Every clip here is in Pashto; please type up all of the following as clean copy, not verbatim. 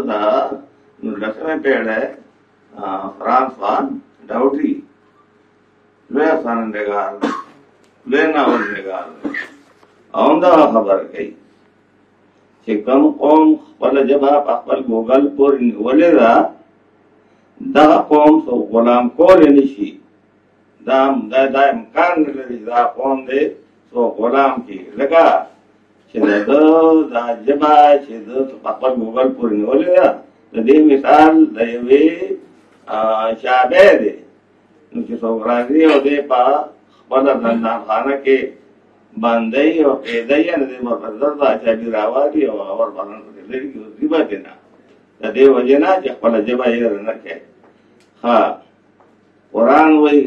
دا نو لسمه پیړۍ فرانس وان ډاوټري لوی سانندګار لوی ناولنګار او دا خبر کوي چې کوم قوم خپل ژبه په خپل ګوګل پورې نیولې ده دغه قوم سو غلام کولی نشي دا امکان نه لري دا قوم دی سو غلام کړي لکه چې دا ژبه چې د په خپل ګوګل پورې نیولې ده د دې مثال د یوې شابه دی نو چې څوک راځي او دی په خپله زندانخانه کې باندې او قیدی نه دی مفضل دا چابي راوالي او اور باندې لري کې ریبه دی نه د دې وجه نه چې خپله ژبه یې نه کوي ها قرآن وایي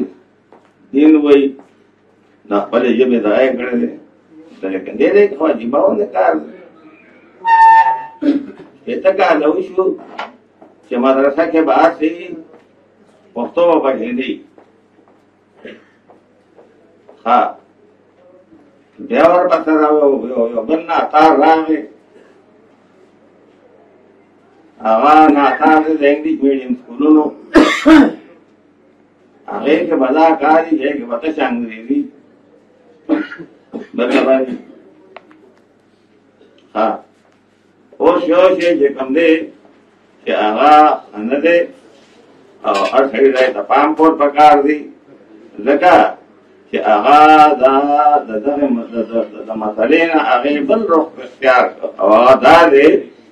دین وایي د خپلې ژبې ضایع کړی دی لیکن دې کې واجبونه کار ته کال وشو چې مدرسه کې بحث شي پښتو په هندي ها بیا ورپسې یو بل ناتار راغی هغه ناتار د انګلیش میډیم سکولونو هغې کې به دا کار وي هغې کې به تشه انګریزي برابر ها اوس یو شی چې کوم دی چې هغه نه دی او هر سړي ځای ته پام کول پکار دی ځکه چې هغه د مسلې نه هغې بل رخ اختیار او هغه دا دی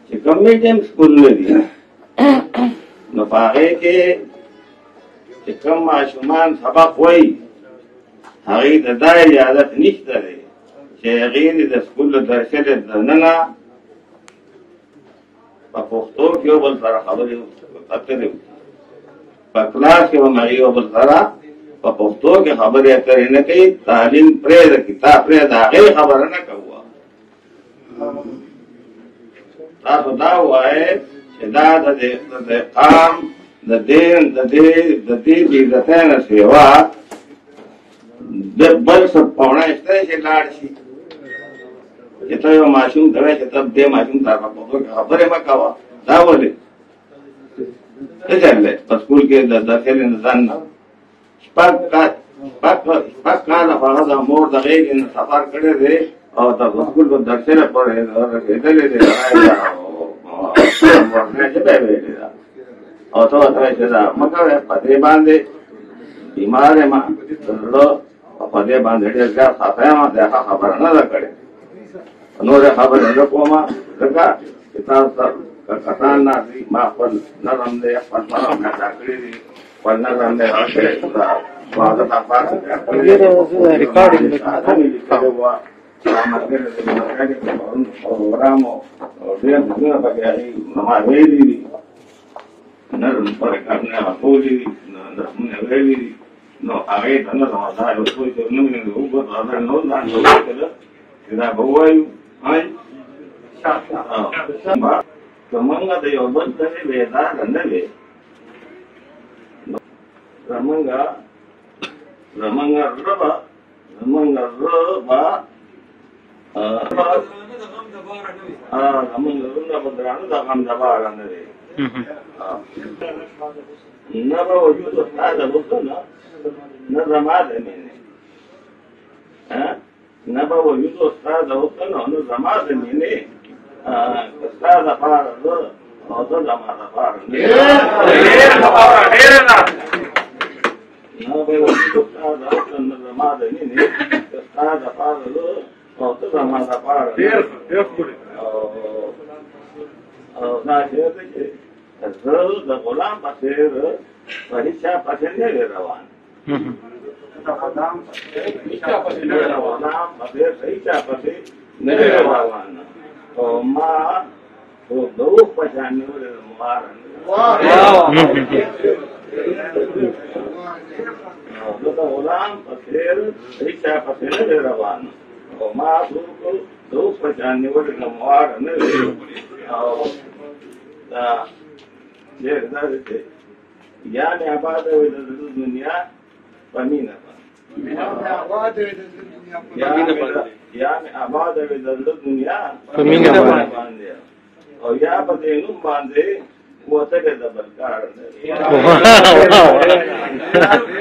چې کوم میډیم سکولونه دي نو په هغې کې چې کوم ماشومان سبق وایي هغې ته دا اجازت نشته دی چې هغې د سکول د درسلې دننه په پښتو کې یو بل سره خبرې اترې په کلاس کې هم هغې یو بل سره په پښتو کې خبرې اترې نه کوي تعلیم پرېږده کتاب پرېږده هغې خبره نه کوه تاسو دا ووایئ چې دا د قام د دین د دې بېعزتۍ نه سوا د بل څه پوهنه شته چې لاړ شي چې ته یو ماشوم ته وایې چې ته دې ماشوم ته په پښتو کې خبرې مه کوه دا ولې څه چل دی په سکول کې د داخلي نظام نه شپږ کاله هغه د مور د غېږې نه سفر کړی دی او د سکول په درسره پورې رسېدلی دی مورنۍ ژبه یې ویلې ده او ته ورته وایې چې دا مه کوې په دې باندې بیمار یم زړه په دې باندې ډېر زیات خفه یم د هغه خبره نه ده کړې نورې خبرې نه کوم ځکه چې تاسو کسان ناست ما خپل نظم دی خپل نظم ادا کړی دي خپل نظم دی پروګرام ډېر څه پکې هغې ما ویلي دي نظم پرې کارونه ټولې دي نظمونه ویلي دي نو هغې ته نظم دا یو څه چې نوم یې وګورو نو ځان وکړه چې دا به ووایو زمونږ د یو بل سره ویداره نه وې زمونږ زړه به زمونږ زړونه به درانه د غم د باره نه وې نه به وجود ستا د بوتونه نه زما د مینې نه به وجود ستا د بوتونه نه زما د مینې ستا دپاره زه او زه زما دپاره نه به وجود ستا د بوتونه نه زما د مینې ستا دپاره زه او ته زما دپاره او دا شعر دی چې زه د غلام په څېر په هېڅ چا پسې نه وې روان د غلام په څېر په هېڅ چا پسې نه وې روان او ما د اوښ په شان نیولې د مغاره زه د غلام په څېر هېڅ چا پسې نه وې روان او ما د اوښ په شان نیولې د مغاره نه وې او دا ډېر دا دی چې یا مې آباده وي د دنیا په مینه باندې یا مې آباده وي د دنیا په مینه باندې او یا په دې نوم باندې وتره د بلکار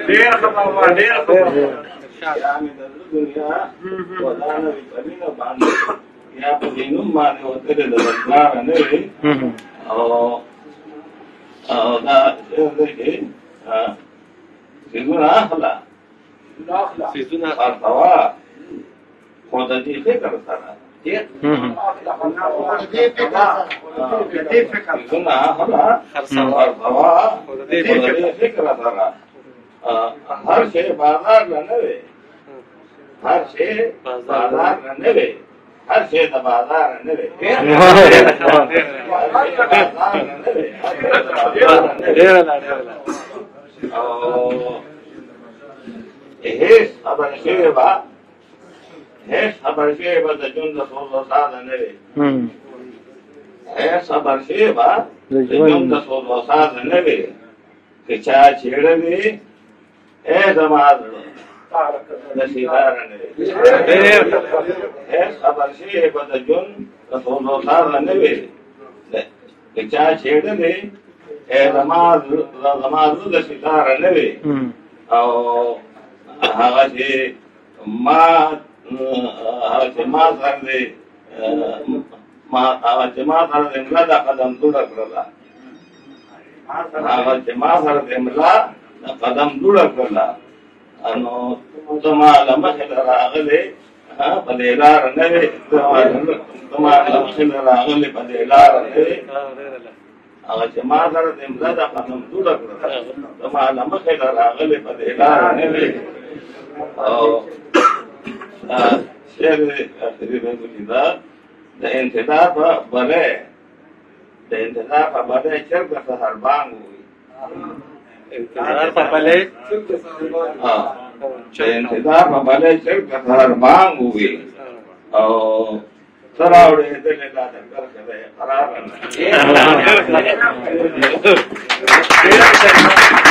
ډېر خبره ډېر خبره یا مې د دنیا ودانه په باندې یا په دې نوم باندې وتره د بلکار نه وي او دا دې سيزونه اخلا سيزونه ارتوا خود دې فکر سره سيزونه اخلا ارتوا خود دې فکر سره هر شي بازار نه وي هر شي بازار نه وي هر شي د بازار نه وي هیڅ خبر شوی به د ژوند د سوزو ساده نه وي هیڅ خبر شوی به د ژوند د سوزو ساده نه وي که چا چېړوي ای زما زړه د سیداره نه وي هیڅ خبر شوی به د ژوند د سوزو ساده نه وي که چا چېړوي ای زما زړه د سیداره نه وي او هغه چې ما سره دی هغه چې ما سره د ملا دا قدم دوړه کړله هغه چې ما سره د ملا دا قدم دوړه کړله نو ته ما له مخې ته راغلې په دې لاره نه وې ته ما له مخې ته راغلې په دې لاره نه وې هغه چې ما سره د ملا دا قدم دوړه کړله ته ما له مخې ته راغلې په دې لاره نه وې او شعر اخري دا د انتظار په بلې د انتظار په بلې چرګ سهار بانګ وي انتظار په بلې د انتظار په بلې چرګ سهار بانګ وي او سراوړې دلې لا د کار کوي قرار نه